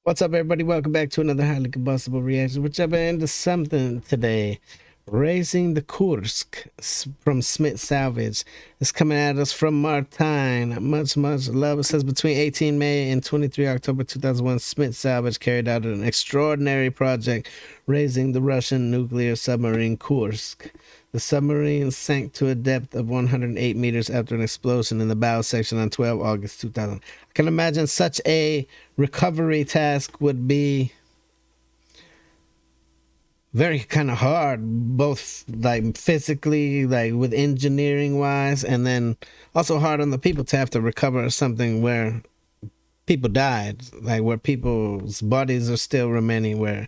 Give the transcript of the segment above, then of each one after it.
What's up, everybody? Welcome back to another highly combustible reaction. We're jumping into something today. Raising the Kursk from SMIT Salvage. It's coming at us from Martine. Much love. It says between 18 May and 23 October 2001, SMIT Salvage carried out an extraordinary project raising the Russian nuclear submarine Kursk. The submarine sank to a depth of 108 meters after an explosion in the bow section on 12 August 2000. I can imagine such a recovery task would be very kind of hard, both like physically, like with engineering wise, and then also hard on the people to have to recover something where people died, like where people's bodies are still remaining, where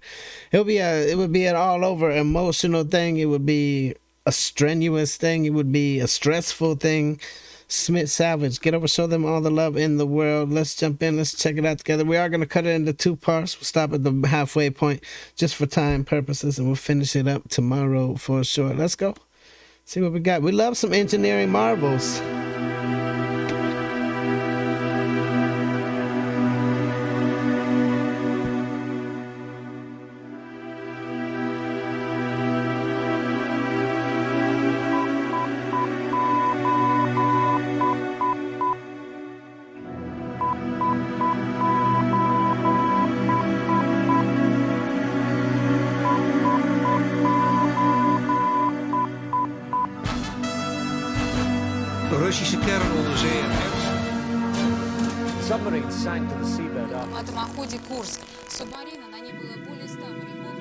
it would be an all over emotional thing. It would be a strenuous thing. It would be a stressful thing. SMIT Salvage, get over, show them all the love in the world. Let's jump in, let's check it out together. We are going to cut it into two parts. We'll stop at the halfway point just for time purposes, and we'll finish it up tomorrow for sure. Let's go see what we got. We love some engineering marvels. Russische kernonderzeeër. Submarine sank to the seabed after. В атомоходе Kursk. Субмарина, на ней было более 100 моряков.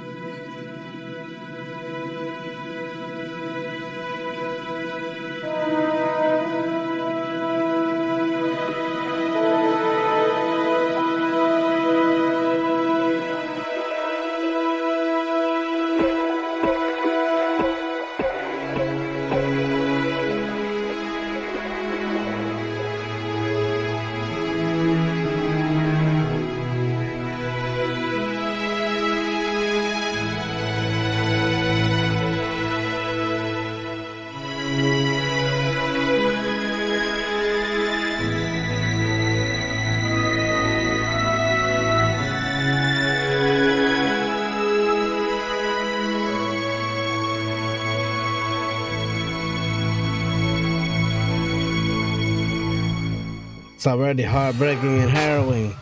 It's already heartbreaking and harrowing.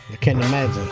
I can't imagine.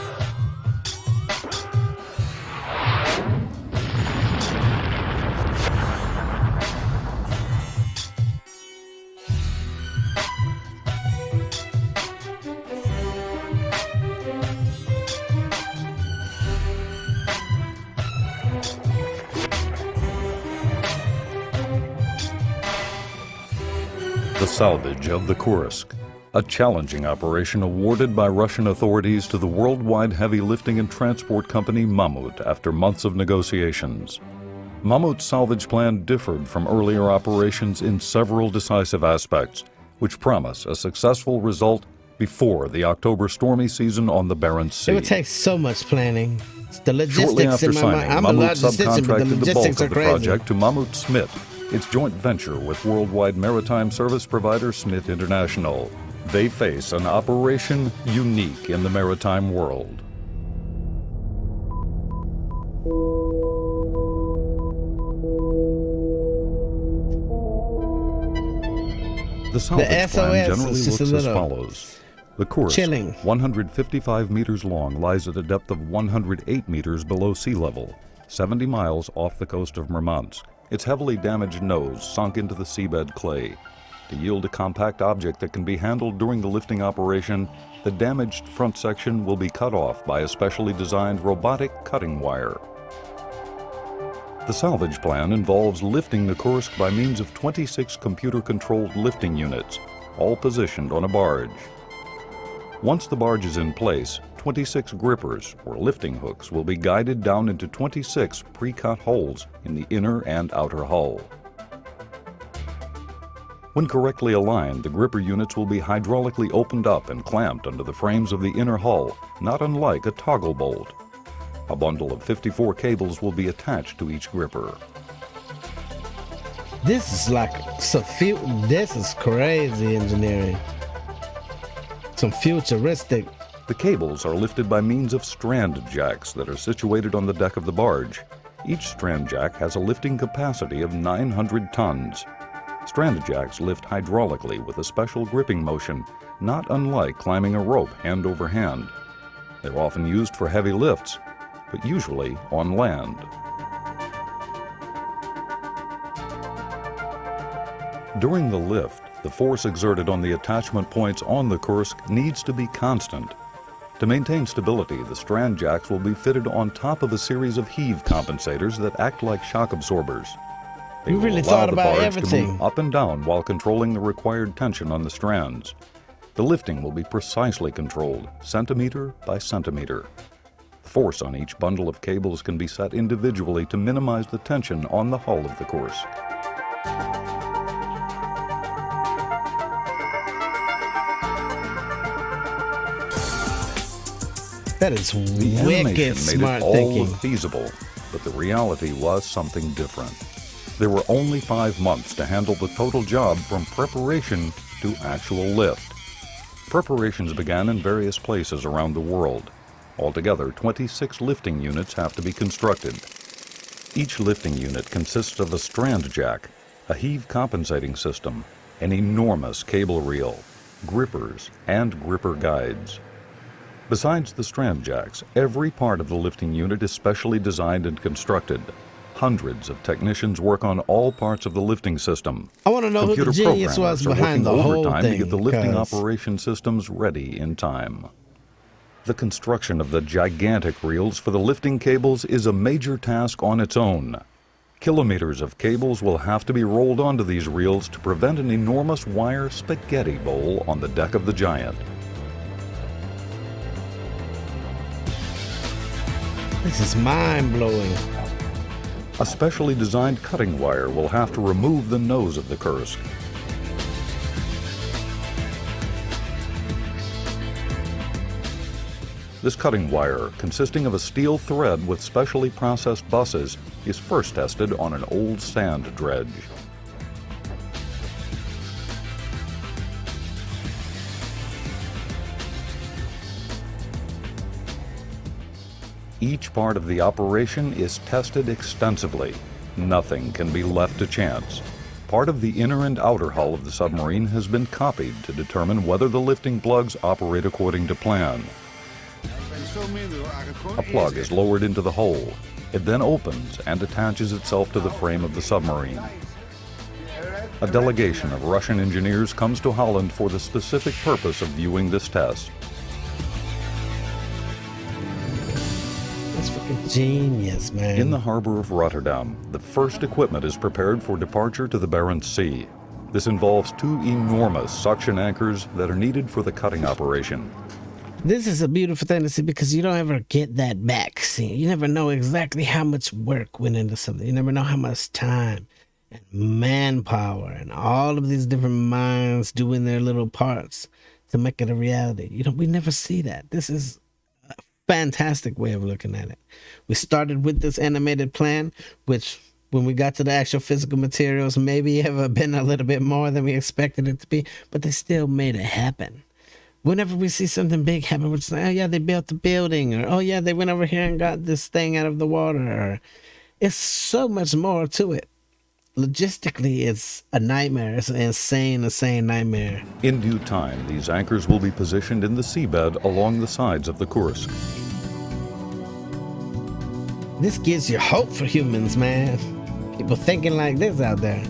The salvage of the Kursk, a challenging operation awarded by Russian authorities to the worldwide heavy lifting and transport company Mammoet after months of negotiations. Mammoet's salvage plan differed from earlier operations in several decisive aspects, which promise a successful result before the October stormy season on the Barents Sea. It would take so much planning. The logistics Shortly after in my mind. signing, I'm a Mammoet logistician, but the subcontracted the bulk logistics of are the crazy. project to Mammoet SMIT, its joint venture with worldwide maritime service provider SMIT International. They face an operation unique in the maritime world. The salvage plan generally is just looks a as little follows. The Kursk, chilling. 155 meters long, lies at a depth of 108 meters below sea level, 70 miles off the coast of Murmansk. Its heavily damaged nose sunk into the seabed clay. To yield a compact object that can be handled during the lifting operation, the damaged front section will be cut off by a specially designed robotic cutting wire. The salvage plan involves lifting the Kursk by means of 26 computer-controlled lifting units, all positioned on a barge. Once the barge is in place, 26 grippers, or lifting hooks, will be guided down into 26 pre-cut holes in the inner and outer hull. When correctly aligned, the gripper units will be hydraulically opened up and clamped under the frames of the inner hull, not unlike a toggle bolt. A bundle of 54 cables will be attached to each gripper. This is like this is crazy engineering. Some futuristic. The cables are lifted by means of strand jacks that are situated on the deck of the barge. Each strand jack has a lifting capacity of 900 tons. Strand jacks lift hydraulically with a special gripping motion, not unlike climbing a rope hand over hand. They're often used for heavy lifts, but usually on land. During the lift, the force exerted on the attachment points on the Kursk needs to be constant. To maintain stability, the strand jacks will be fitted on top of a series of heave compensators that act like shock absorbers. They We will really allow thought the about barge to everything. move up and down while controlling the required tension on the strands. The lifting will be precisely controlled, centimeter by centimeter. The force on each bundle of cables can be set individually to minimize the tension on the hull of the Kursk. That is The wicked animation made smart it all thinking. look feasible, but the reality was something different. There were only 5 months to handle the total job from preparation to actual lift. Preparations began in various places around the world. Altogether, 26 lifting units have to be constructed. Each lifting unit consists of a strand jack, a heave compensating system, an enormous cable reel, grippers, and gripper guides. Besides the strand jacks, every part of the lifting unit is specially designed and constructed. Hundreds of technicians work on all parts of the lifting system. I want to know who the Computer genius programmers was are behind working the whole overtime thing. to get the lifting 'cause operation systems ready in time. The construction of the gigantic reels for the lifting cables is a major task on its own. Kilometers of cables will have to be rolled onto these reels to prevent an enormous wire spaghetti bowl on the deck of the giant. This is mind-blowing. A specially designed cutting wire will have to remove the nose of the Kursk. This cutting wire, consisting of a steel thread with specially processed buses, is first tested on an old sand dredge. Each part of the operation is tested extensively. Nothing can be left to chance. Part of the inner and outer hull of the submarine has been copied to determine whether the lifting plugs operate according to plan. A plug is lowered into the hole. It then opens and attaches itself to the frame of the submarine. A delegation of Russian engineers comes to Holland for the specific purpose of viewing this test. That's fucking genius, man. In the harbor of Rotterdam, the first equipment is prepared for departure to the Barents Sea. This involves 2 enormous suction anchors that are needed for the cutting operation. This is a beautiful thing to see because you don't ever get that back. See, you never know exactly how much work went into something. You never know how much time and manpower and all of these different minds doing their little parts to make it a reality. We never see that. This is a fantastic way of looking at it. We started with this animated plan, which when we got to the actual physical materials, maybe ever been a little bit more than we expected it to be, but they still made it happen. Whenever we see something big happen, we're just like, oh yeah, they built the building, or oh yeah, they went over here and got this thing out of the water. Or, it's so much more to it. Logistically, it's a nightmare. It's an insane nightmare. In due time, these anchors will be positioned in the seabed along the sides of the Kursk. This gives you hope for humans, man. People thinking like this out there.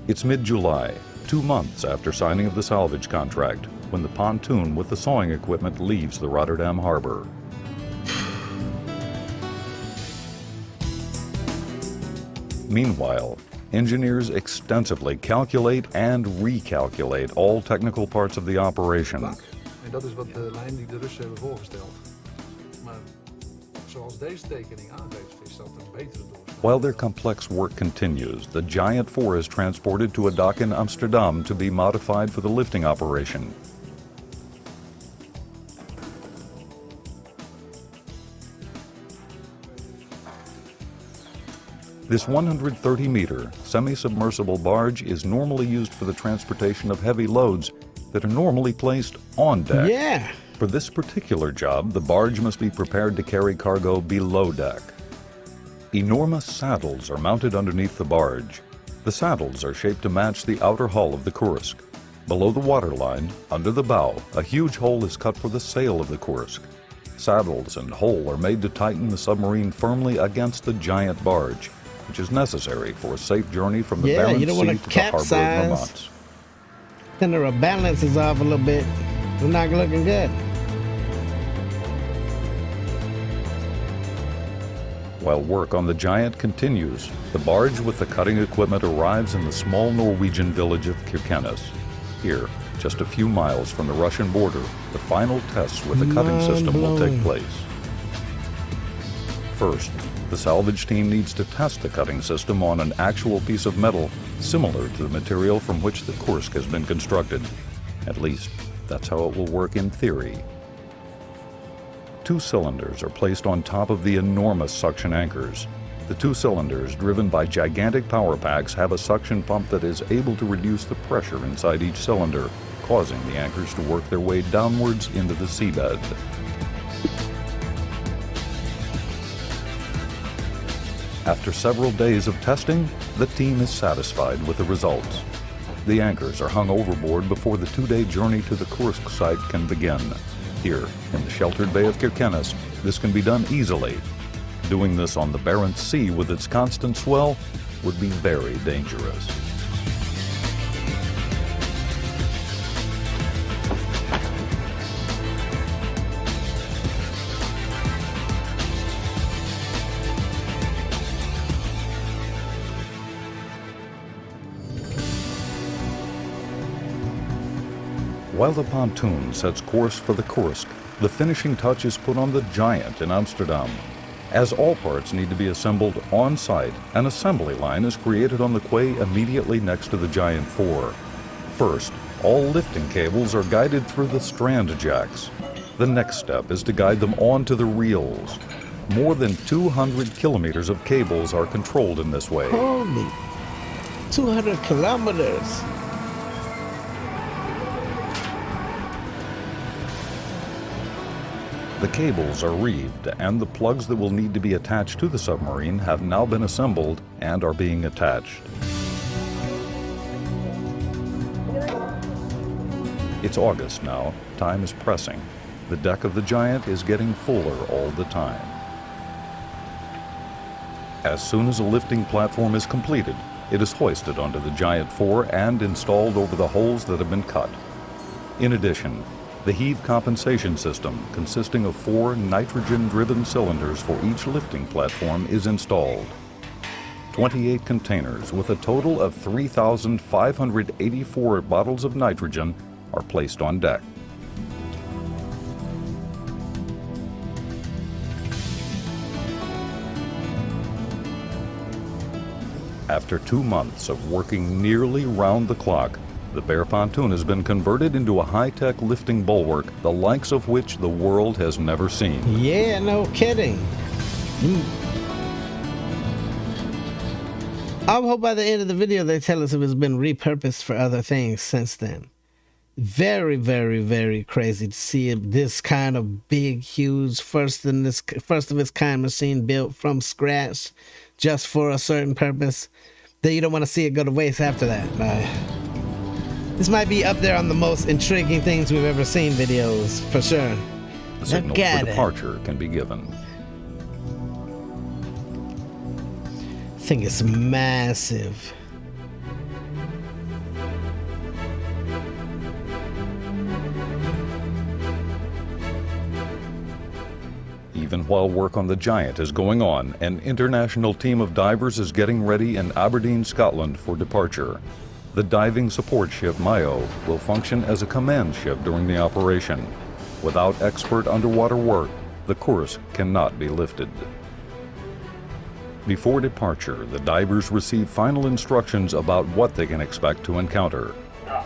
It's mid-July, 2 months after signing of the salvage contract, when the pontoon with the sawing equipment leaves the Rotterdam harbor. Meanwhile, engineers extensively calculate and recalculate all technical parts of the operation. En dat is wat de lijn die de Russen hebben voorgesteld. Maar zoals deze tekening aangeeft, is dat een betere doorsnede. While their complex work continues, the Giant 4 is transported to a dock in Amsterdam to be modified for the lifting operation. This 130-meter semi-submersible barge is normally used for the transportation of heavy loads that are normally placed on deck. Yeah. For this particular job, the barge must be prepared to carry cargo below deck. Enormous saddles are mounted underneath the barge. The saddles are shaped to match the outer hull of the Kursk. Below the waterline, under the bow, a huge hole is cut for the sail of the Kursk. Saddles and hole are made to tighten the submarine firmly against the giant barge, which is necessary for a safe journey from the Yeah, you Barents don't Sea wanna to the harbor of capsize. Vermont. Then the balance is off a little bit. We're not looking good. While work on the Giant continues, the barge with the cutting equipment arrives in the small Norwegian village of Kirkenes. Here, just a few miles from the Russian border, the final tests with the cutting system will take place. First, the salvage team needs to test the cutting system on an actual piece of metal similar to the material from which the Kursk has been constructed. At least, that's how it will work in theory. 2 cylinders are placed on top of the enormous suction anchors. The 2 cylinders, driven by gigantic power packs, have a suction pump that is able to reduce the pressure inside each cylinder, causing the anchors to work their way downwards into the seabed. After several days of testing, the team is satisfied with the results. The anchors are hung overboard before the 2-day journey to the Kursk site can begin. Here, in the sheltered bay of Kirkenes, this can be done easily. Doing this on the Barents Sea with its constant swell would be very dangerous. While the pontoon sets course for the Kursk, the finishing touch is put on the Giant in Amsterdam. As all parts need to be assembled on site, an assembly line is created on the quay immediately next to the Giant 4. First, all lifting cables are guided through the strand jacks. The next step is to guide them onto the reels. More than 200 kilometers of cables are controlled in this way. Holy, 200 kilometers. The cables are reeved, and the plugs that will need to be attached to the submarine have now been assembled and are being attached. It's August now. Time is pressing. The deck of the Giant is getting fuller all the time. As soon as a lifting platform is completed, it is hoisted onto the Giant 4 and installed over the holes that have been cut. In addition, the heave compensation system, consisting of 4 nitrogen-driven cylinders for each lifting platform, is installed. 28 containers with a total of 3,584 bottles of nitrogen are placed on deck. After 2 months of working nearly round the clock, the bare pontoon has been converted into a high-tech lifting bulwark, the likes of which the world has never seen. Yeah, no kidding. I hope by the end of the video they tell us it has been repurposed for other things since then. Very, very, very crazy to see this kind of big, huge, first of its kind machine built from scratch just for a certain purpose. Then you don't want to see it go to waste after that. This might be up there on the most intriguing things we've ever seen videos, for sure. The signal for departure can be given. I think it's massive. Even while work on the Giant is going on, an international team of divers is getting ready in Aberdeen, Scotland for departure. The diving support ship Mayo will function as a command ship during the operation. Without expert underwater work, The Kursk cannot be lifted. Before departure, the divers receive final instructions about what they can expect to encounter.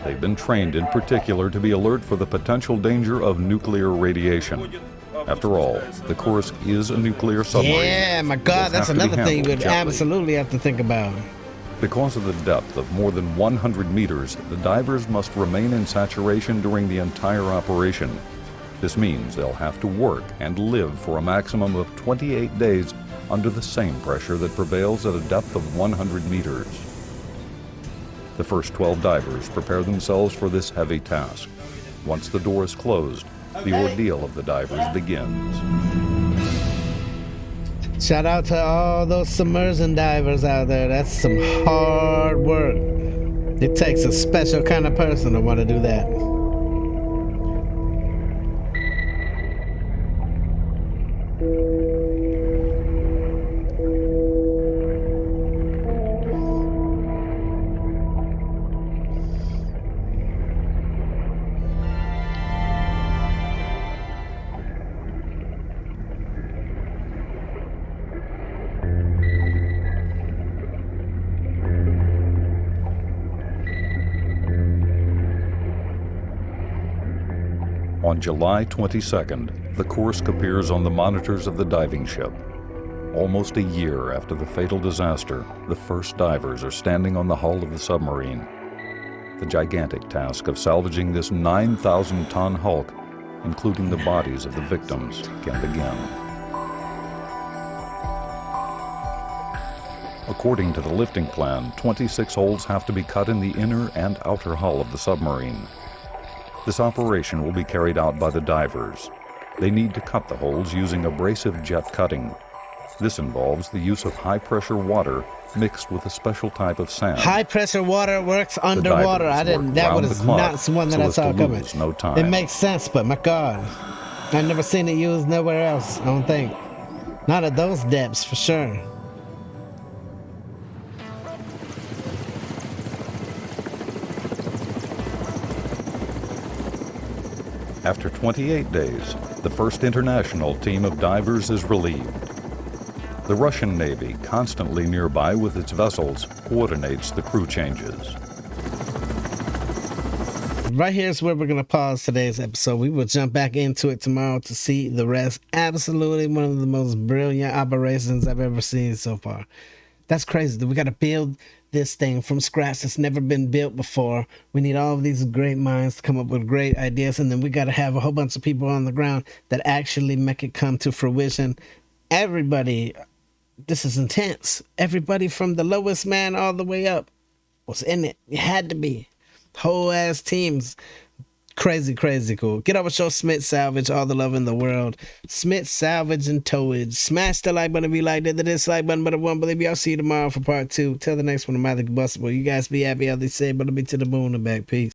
They've been trained in particular to be alert for the potential danger of nuclear radiation. After all, the Kursk is a nuclear submarine. Yeah, my God, that's another thing we'd absolutely have to think about. Because of the depth of more than 100 meters, the divers must remain in saturation during the entire operation. This means they'll have to work and live for a maximum of 28 days under the same pressure that prevails at a depth of 100 meters. The first 12 divers prepare themselves for this heavy task. Once the door is closed, the ordeal of the divers begins. Shout out to all those submersion divers out there. That's some hard work. It takes a special kind of person to want to do that. On July 22nd, the Kursk appears on the monitors of the diving ship. Almost a year after the fatal disaster, the first divers are standing on the hull of the submarine. The gigantic task of salvaging this 9,000-ton hulk, including the bodies of the victims, can begin. According to the lifting plan, 26 holes have to be cut in the inner and outer hull of the submarine. This operation will be carried out by the divers. They need to cut the holes using abrasive jet cutting. This involves the use of high-pressure water mixed with a special type of sand. High-pressure water works underwater. That was not one that I saw coming. No time. It makes sense, but my God, I've never seen it used nowhere else, I don't think. Not at those depths, for sure. After 28 days, the first international team of divers is relieved. The Russian Navy, constantly nearby with its vessels, coordinates the crew changes. Right here is where we're going to pause today's episode. We will jump back into it tomorrow to see the rest. Absolutely one of the most brilliant operations I've ever seen so far. That's crazy. We got to build this thing from scratch that's never been built before. We need all of these great minds to come up with great ideas, and then we got to have a whole bunch of people on the ground that actually make it come to fruition. Everybody, this is intense. Everybody from the lowest man all the way up was in it. It had to be. Whole ass teams. Crazy, crazy cool. Get over, show SMIT Salvage all the love in the world. SMIT Salvage and Towage. Smash the like button if you liked it. The dislike button, but I won't believe you. I'll see you tomorrow for part 2. Till the next one, I'm either Combustible. You guys be happy, healthy, safe, but I'll be to the moon and back. Peace.